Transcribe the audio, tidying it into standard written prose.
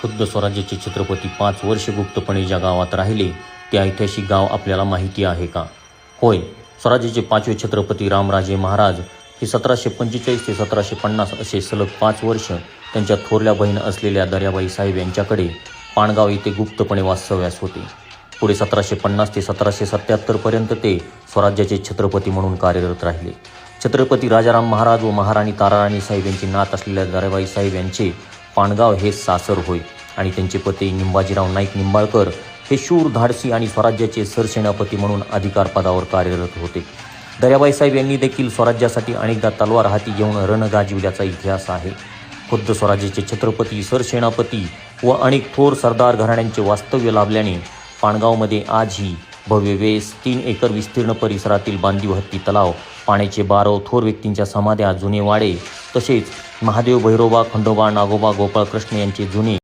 खुद्द स्वराज्याचे छत्रपती 5 वर्ष गुप्तपणे ज्या गावात राहिले ते ऐतिहासिक गाव आपल्याला माहिती आहे का? होय, स्वराज्याचे 5वे छत्रपती रामराजे महाराज हे 1745 ते 1750 असे सलग 5 वर्ष त्यांच्या थोरल्या बहीण असलेल्या दर्याबाई साहेब यांच्याकडे पाणगाव येथे गुप्तपणे वास्तव्यास होते. पुढे 1750 ते 1777 पर्यंत ते स्वराज्याचे छत्रपती म्हणून कार्यरत राहिले. छत्रपती राजाराम महाराज व महाराणी ताराराणी साहेब यांची नात असलेल्या दर्याबाई साहेब यांचे पाणगाव हे सासर होय आणि त्यांचे पती निंबाजीराव नाईक निंबाळकर हे शूर, धाडसी आणि स्वराज्याचे सरसेनापती म्हणून अधिकार पदावर कार्यरत होते. दर्याबाई साहेब यांनी देखील स्वराज्यासाठी अनेकदा तलवार हाती घेऊन रण गाजविल्याचा इतिहास आहे. खुद्द स्वराज्याचे छत्रपती, सरसेनापती व अनेक थोर सरदार घराण्यांचे वास्तव्य लाभल्याने पाणगावमध्ये आजही भव्य वेस, 3 एकर विस्तीर्ण परिसरातील बांधीव हत्ती तलाव, पाण्याचे बारव, थोर व्यक्तींच्या समाध्या, जुने वाडे तसेच महादेव, भैरोबा, खंडोबा, नागोबा, गोपाळकृष्ण यांचे जुने